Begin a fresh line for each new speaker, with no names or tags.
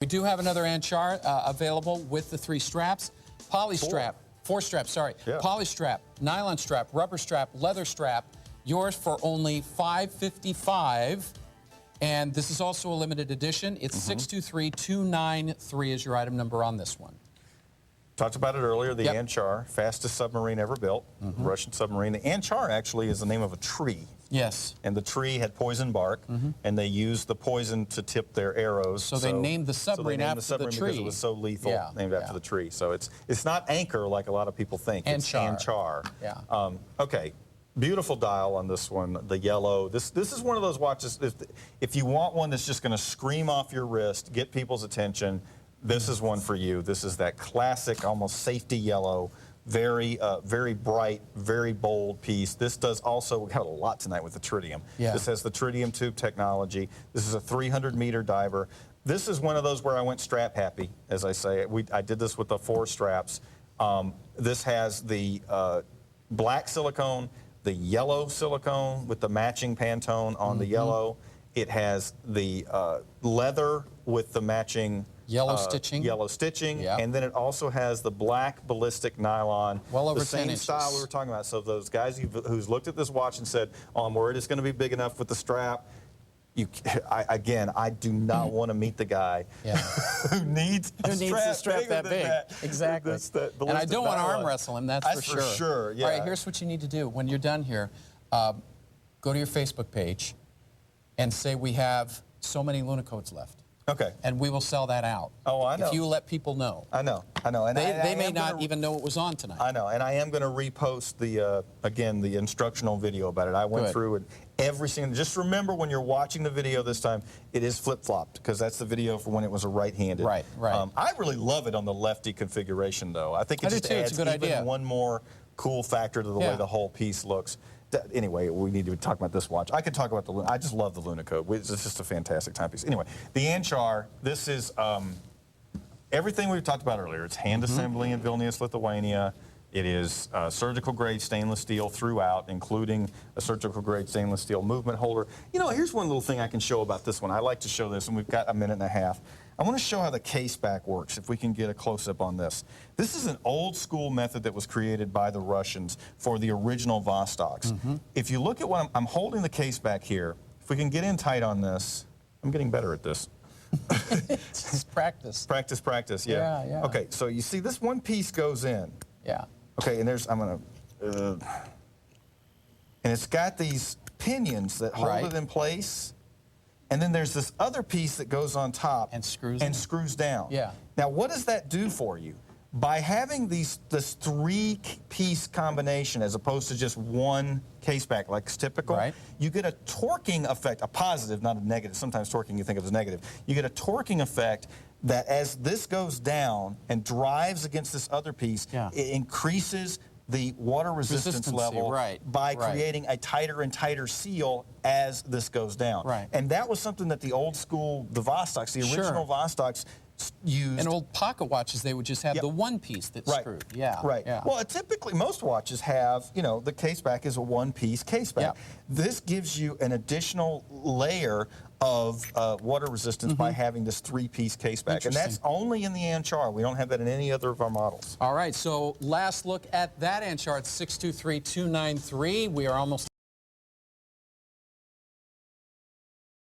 We do have another Anchar available with the 3 straps. Poly strap, 4 straps, sorry.
Yeah.
Poly strap, nylon strap, rubber strap, leather strap. Yours for only $555. And this is also a limited edition. It's 623293 is your item number on this one.
Talked about it earlier, the
Yep.
Anchar, fastest submarine ever built, Russian submarine. The Anchar actually is the name of a tree.
Yes.
And the tree had poison bark, and they used the poison to tip their arrows.
So they named the submarine after the tree.
Because it was so lethal,
Yeah,
named after the tree. So it's not Anchor like a lot of people think. It's
Anchar.
Anchar.
Yeah.
Okay. Beautiful dial on this one, the yellow. This is one of those watches, if you want one that's just going to scream off your wrist, get people's attention, this is one for you. This is that classic, almost safety yellow, very bright, very bold piece. This does also, we got a lot tonight with the tritium.
Yeah.
This has the tritium tube technology. This is a 300-meter diver. This is one of those where I went strap happy, as I say. I did this with the 4 straps. This has the black silicone, the yellow silicone with the matching Pantone on the yellow. It has the leather with the matching
Yellow stitching.
Yellow stitching.
Yep.
And then it also has the black ballistic nylon.
Well over
the
10
same
inches.
style we were talking about. So those guys who's looked at this watch and said, oh, I'm worried it's going to be big enough with the strap. I do not want to meet the guy who needs a strap
that big. Exactly. And I don't want to arm wrestle him, that's for sure.
For sure, yeah.
All right, here's what you need to do. When you're done here, go to your Facebook page and say we have so many Luna codes left.
Okay.
And we will sell that out.
Oh, I know.
If you let people know.
I know. And
they may not even know it was on tonight.
I know, and I am going to repost the, again, the instructional video about it. I went through it every single, just remember when you're watching the video this time, it is flip-flopped, because that's the video for when it was a right-handed.
Right.
I really love it on the lefty configuration, though. I think it just adds even one more cool factor to the way the whole piece looks. Anyway, we need to talk about this watch. I could talk about the Luna. I just love the Luna code. It's just a fantastic timepiece. Anyway, the Anchar, this is everything we've talked about earlier. It's hand assembly in Vilnius, Lithuania. It is surgical grade stainless steel throughout, including a surgical grade stainless steel movement holder. You know, here's one little thing I can show about this one. I like to show this, and we've got a minute and a half. I want to show how the case back works, if we can get a close-up on this. This is an old-school method that was created by the Russians for the original Vostoks. If you look at what I'm holding the case back here, if we can get in tight on this, I'm getting better at this.
It's practice.
Practice, yeah.
Yeah.
Okay, so you see this one piece goes in.
Yeah.
Okay, and there's, and it's got these pinions that hold it in place. And then there's this other piece that goes on top
and screws
down.
Yeah.
Now, what does that do for you? By having this 3-piece combination as opposed to just one case back like it's typical, you get a torquing effect, a positive, not a negative. Sometimes torquing you think of as negative. You get a torquing effect that as this goes down and drives against this other piece, it increases the water resistance level by creating a tighter and tighter seal as this goes down. And that was something that the old school, the Vostoks, the original Vostoks, used.
In old pocket watches, they would just have the one piece that's screwed. Yeah.
Well, typically, most watches have, you know, the case back is a one-piece case back. This gives you an additional layer of water resistance by having this 3-piece case back. And that's only in the Anchar. We don't have that in any other of our models.
All right, so last look at that Anchar at 623293. We are almost